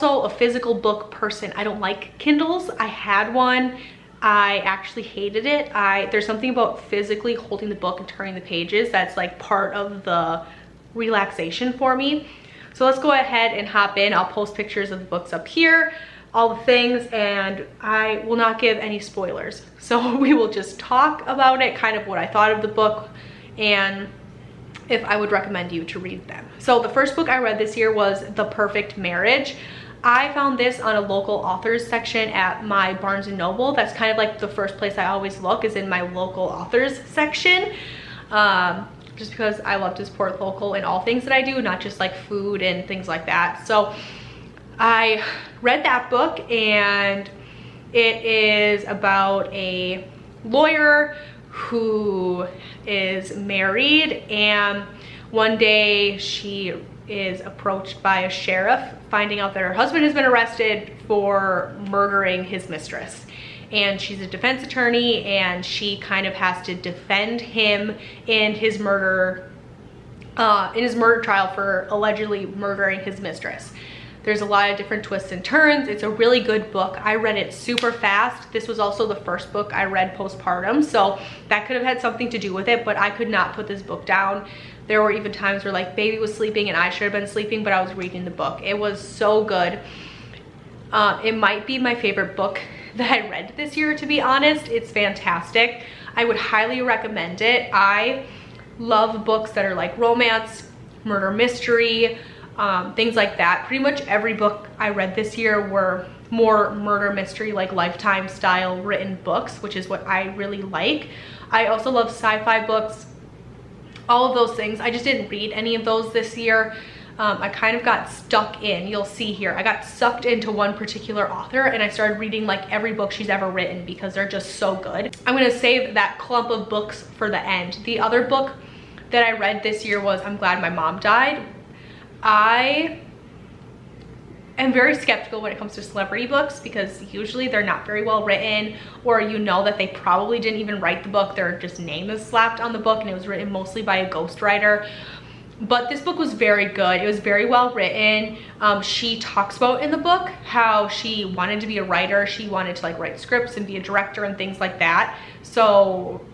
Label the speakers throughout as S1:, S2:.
S1: Also a physical book person. I don't like Kindles. I had one. I actually hated it. There's something about physically holding the book and turning the pages that's like part of the relaxation for me. So let's go ahead and hop in. I'll post pictures of the books up here, all the things, and I will not give any spoilers. So we will just talk about it, kind of what I thought of the book, and if I would recommend you to read them. So the first book I read this year was The Perfect Marriage. I found this on a local authors section at my Barnes & Noble. That's kind of like the first place I always look, is in my local authors section. Just because I love to support local in all things that I do, not just like food and things like that. So I read that book, and it is about a lawyer who is married, and one day she is approached by a sheriff finding out that her husband has been arrested for murdering his mistress. And she's a defense attorney, and she kind of has to defend him in his murder trial for allegedly murdering his mistress. There's a lot of different twists and turns. It's a really good book. I read it super fast. This was also the first book I read postpartum, so that could have had something to do with it, but I could not put this book down. There were even times where like baby was sleeping and I should have been sleeping, but I was reading the book. It was so good. It might be my favorite book that I read this year, to be honest. It's fantastic. I would highly recommend it. I love books that are like romance, murder mystery, things like that. Pretty much every book I read this year were more murder mystery, like Lifetime style written books, which is what I really like. I also love sci-fi books, all of those things. I just didn't read any of those this year. I kind of got stuck in, you'll see here, I got sucked into one particular author, and I started reading like every book she's ever written because they're just so good. I'm gonna save that clump of books for the end. The other book that I read this year was I'm Glad My Mom Died. I am very skeptical when it comes to celebrity books because usually they're not very well written, or you know that they probably didn't even write the book. Their just name is slapped on the book, and it was written mostly by a ghostwriter. But this book was very good. It was very well written. She talks about in the book how she wanted to be a writer. She wanted to like write scripts and be a director and things like that. So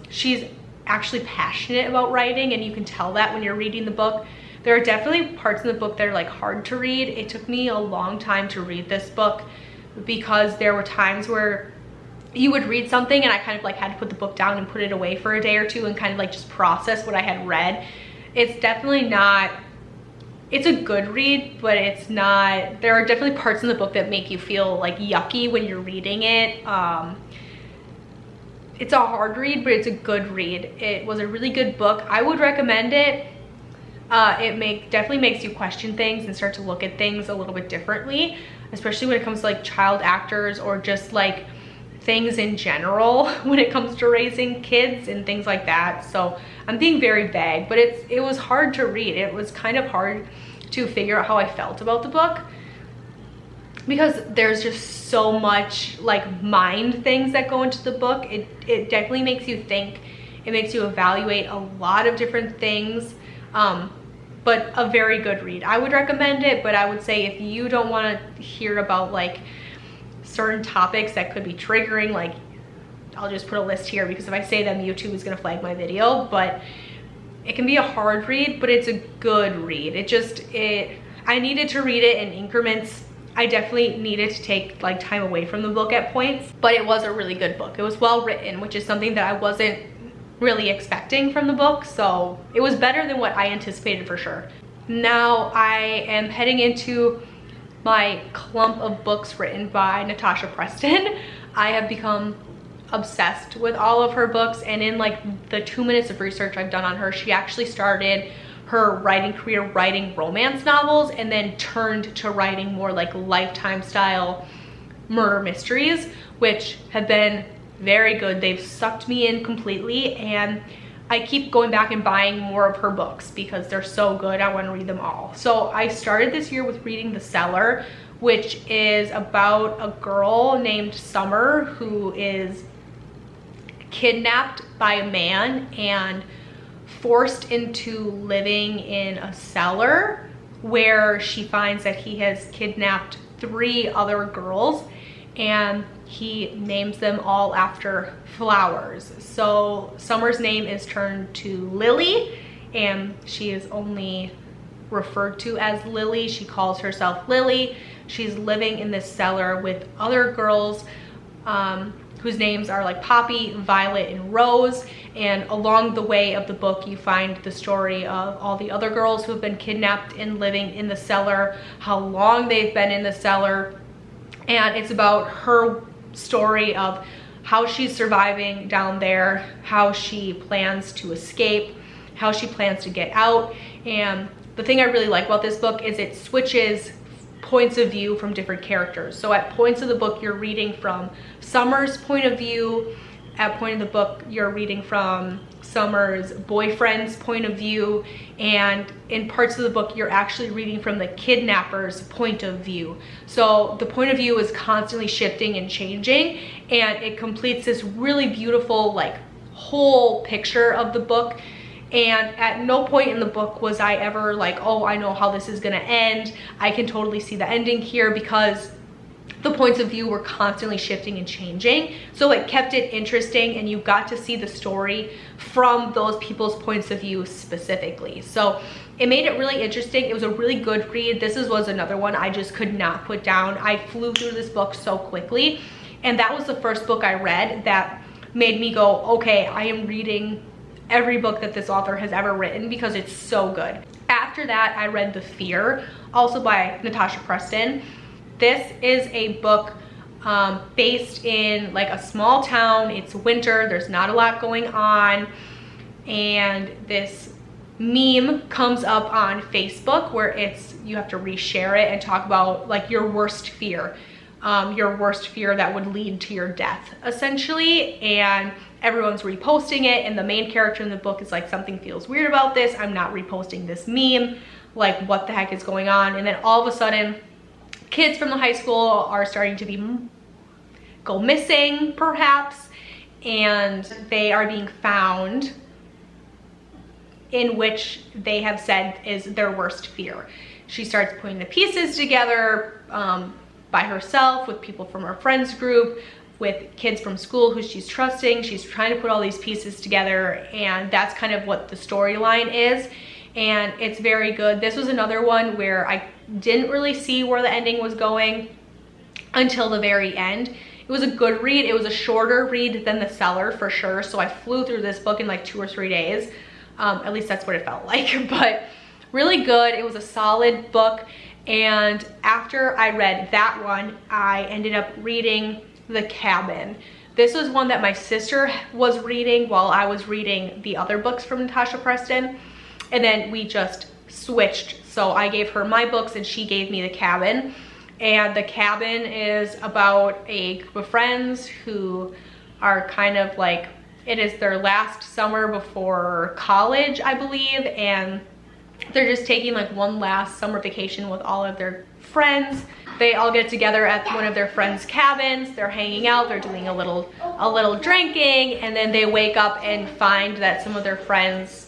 S1: she's actually passionate about writing, and you can tell that when you're reading the book. There are definitely parts in the book that are like hard to read. It took me a long time to read this book because there were times where you would read something and I kind of like had to put the book down and put it away for a day or two and kind of like just process what I had read. It's definitely not, it's a good read, but it's not, there are definitely parts in the book that make you feel like yucky when you're reading it. It's a hard read, but it's a good read. It was a really good book. I would recommend it. It definitely makes you question things and start to look at things a little bit differently, especially when it comes to like child actors or just like things in general when it comes to raising kids and things like that. So I'm being very vague, but it was hard to read. It was kind of hard to figure out how I felt about the book because there's just so much like mind things that go into the book. It definitely makes you think. It makes you evaluate a lot of different things, but a very good read. I would recommend it, but I would say if you don't want to hear about like certain topics that could be triggering, like I'll just put a list here because if I say them, YouTube is gonna flag my video, but it can be a hard read, but it's a good read. I needed to read it in increments. I definitely needed to take like time away from the book at points, but it was a really good book. It was well written, which is something that I wasn't really expecting from the book, so it was better than what I anticipated for sure. Now I am heading into my clump of books written by Natasha Preston. I have become obsessed with all of her books, and in like the 2 minutes of research I've done on her, she actually started her writing career writing romance novels and then turned to writing more like Lifetime style murder mysteries, which have been very good. They've sucked me in completely, and I keep going back and buying more of her books because they're so good. I want to read them all. So I started this year with reading The Cellar, which is about a girl named Summer who is kidnapped by a man and forced into living in a cellar where she finds that he has kidnapped 3 other girls and he names them all after flowers. So Summer's name is turned to Lily, and she is only referred to as Lily. She calls herself Lily. She's living in this cellar with other girls whose names are like Poppy, Violet, and Rose. And along the way of the book, you find the story of all the other girls who have been kidnapped and living in the cellar, how long they've been in the cellar. And it's about her story of how she's surviving down there, how she plans to escape, how she plans to get out. And the thing I really like about this book is it switches points of view from different characters. So at points of the book, you're reading from Summer's point of view. At point of the book, you're reading from Summer's boyfriend's point of view. And in parts of the book, you're actually reading from the kidnapper's point of view. So the point of view is constantly shifting and changing, and it completes this really beautiful, like, whole picture of the book. And at no point in the book was I ever like, oh, I know how this is gonna end. I can totally see the ending here, because the points of view were constantly shifting and changing. So it kept it interesting, and you got to see the story from those people's points of view specifically. So it made it really interesting. It was a really good read. This was another one I just could not put down. I flew through this book so quickly. And that was the first book I read that made me go, okay, I am reading every book that this author has ever written, because it's so good. After that, I read The Fear, also by Natasha Preston. This is a book based in like a small town. It's winter, there's not a lot going on, and this meme comes up on Facebook where you have to reshare it and talk about like your worst fear that would lead to your death, essentially. And everyone's reposting it, and the main character in the book is like, something feels weird about this, I'm not reposting this meme, like what the heck is going on? And then all of a sudden, kids from the high school are starting to go missing, perhaps, and they are being found, in which they have said is their worst fear. She starts putting the pieces together by herself, with people from her friends group, with kids from school who she's trusting. She's trying to put all these pieces together, and that's kind of what the storyline is. And it's very good. This was another one where I didn't really see where the ending was going until the very end. It was a good read. It was a shorter read than The Cellar for sure. So I flew through this book in like 2 or 3 days. At least that's what it felt like, but really good. It was a solid book. And after I read that one, I ended up reading The Cabin. This was one that my sister was reading while I was reading the other books from Natasha Preston. And then we just switched. So I gave her my books and she gave me The Cabin. And The Cabin is about a group of friends who are kind of like, it is their last summer before college, I believe. And they're just taking like one last summer vacation with all of their friends. They all get together at one of their friends' cabins. They're hanging out, they're doing a little drinking, and then they wake up and find that some of their friends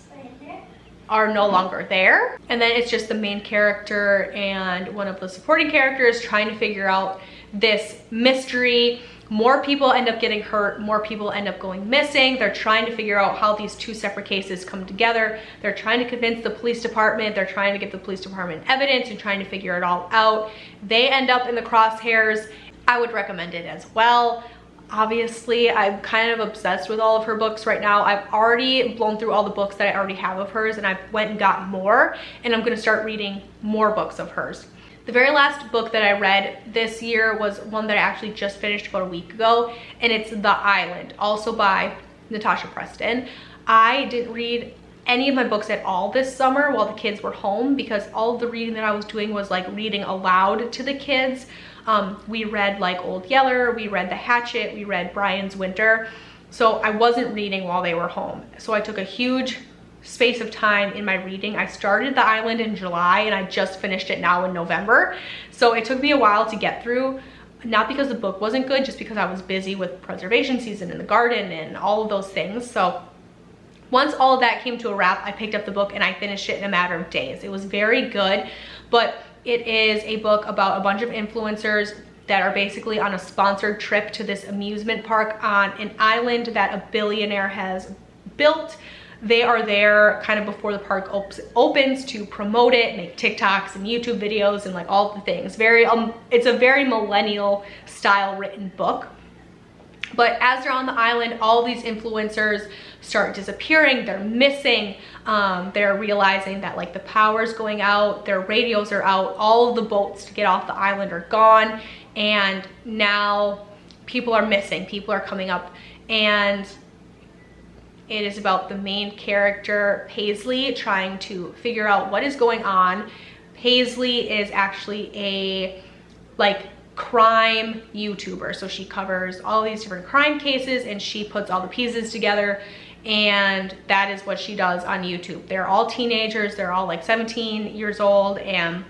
S1: are no longer there. And then it's just the main character and one of the supporting characters trying to figure out this mystery. More people end up getting hurt, more people end up going missing. They're trying to figure out how these 2 separate cases come together. They're trying to convince the police department, they're trying to get the police department evidence and trying to figure it all out. They end up in the crosshairs. I would recommend it as well. Obviously, I'm kind of obsessed with all of her books right now. I've already blown through all the books that I already have of hers, and I went and got more, and I'm gonna start reading more books of hers. The very last book that I read this year was one that I actually just finished about a week ago, and it's The Island, also by Natasha Preston. I didn't read any of my books at all this summer while the kids were home, because all of the reading that I was doing was like reading aloud to the kids. We read like Old Yeller, we read The Hatchet, we read Brian's Winter. So I wasn't reading while they were home. So I took a huge space of time in my reading. I started The Island in July and I just finished it now in November. So it took me a while to get through, not because the book wasn't good, just because I was busy with preservation season in the garden and all of those things. So once all of that came to a wrap, I picked up the book and I finished it in a matter of days. It was very good, but it is a book about a bunch of influencers that are basically on a sponsored trip to this amusement park on an island that a billionaire has built. They are there kind of before the park opens to promote it, make TikToks and YouTube videos and like all the things. It's a very millennial style written book. But as they're on the island, all these influencers start disappearing, they're missing, they're realizing that like the power's going out, their radios are out, all of the boats to get off the island are gone, and now people are missing, people are coming up, and it is about the main character, Paisley, trying to figure out what is going on. Paisley is actually a like crime YouTuber, so she covers all these different crime cases and she puts all the pieces together, and that is what she does on YouTube. They're all teenagers, they're all like 17 years old, and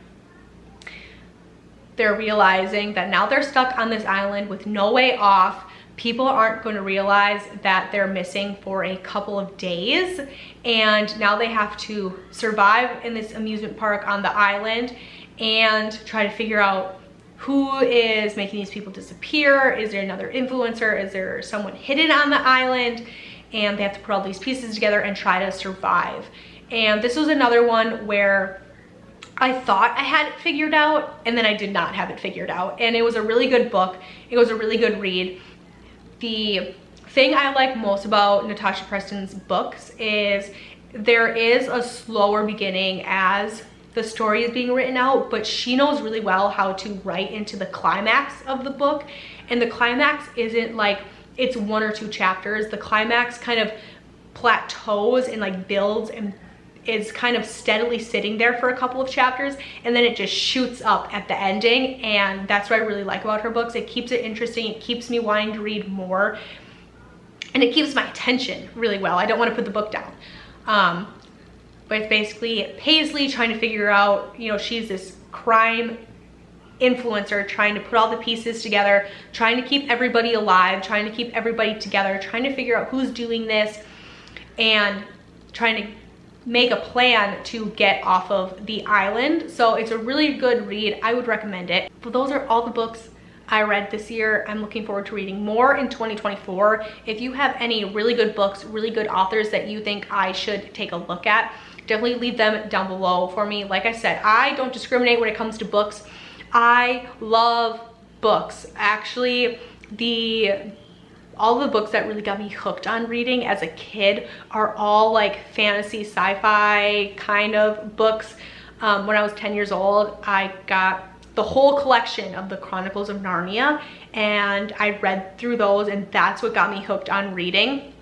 S1: they're realizing that now they're stuck on this island with no way off. People aren't going to realize that they're missing for a couple of days, and now they have to survive in this amusement park on the island and try to figure out who is making these people disappear. Is there another influencer? Is there someone hidden on the island? And they have to put all these pieces together and try to survive. And this was another one where I thought I had it figured out, and then I did not have it figured out. And it was a really good book. It was a really good read. The thing I like most about Natasha Preston's books is there is a slower beginning as the story is being written out, but she knows really well how to write into the climax of the book. And the climax isn't like it's 1 or 2 chapters. The climax kind of plateaus and like builds and is kind of steadily sitting there for a couple of chapters, and then it just shoots up at the ending. And that's what I really like about her books. It keeps it interesting, it keeps me wanting to read more, and it keeps my attention really well. I don't want to put the book down. But it's basically Paisley trying to figure out, you know, she's this crime influencer trying to put all the pieces together, trying to keep everybody alive, trying to keep everybody together, trying to figure out who's doing this, and trying to make a plan to get off of the island. So it's a really good read. I would recommend it. But those are all the books I read this year. I'm looking forward to reading more in 2024. If you have any really good books, really good authors that you think I should take a look at, definitely leave them down below for me. Like I said, I don't discriminate when it comes to books. I love books. Actually, all the books that really got me hooked on reading as a kid are all like fantasy, sci-fi kind of books. When I was 10 years old, I got the whole collection of the Chronicles of Narnia, and I read through those, and that's what got me hooked on reading.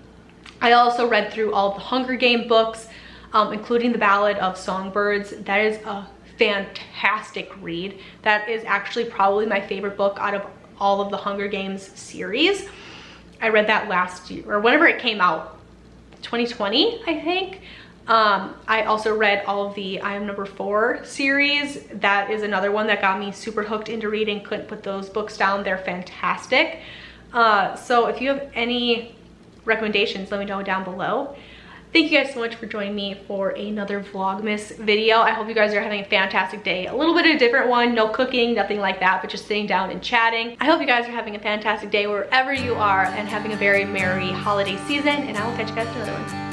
S1: I also read through all of the Hunger Game books, including the Ballad of Songbirds. That is a fantastic read. That is actually probably my favorite book out of all of the Hunger Games series. I read that last year, or whenever it came out, 2020, I think. I also read all of the I Am Number 4 series. That is another one that got me super hooked into reading. Couldn't put those books down. They're fantastic. So if you have any recommendations, let me know down below. Thank you guys so much for joining me for another Vlogmas video. I hope you guys are having a fantastic day. A little bit of a different one, no cooking, nothing like that, but just sitting down and chatting. I hope you guys are having a fantastic day wherever you are and having a very merry holiday season, and I will catch you guys in another one.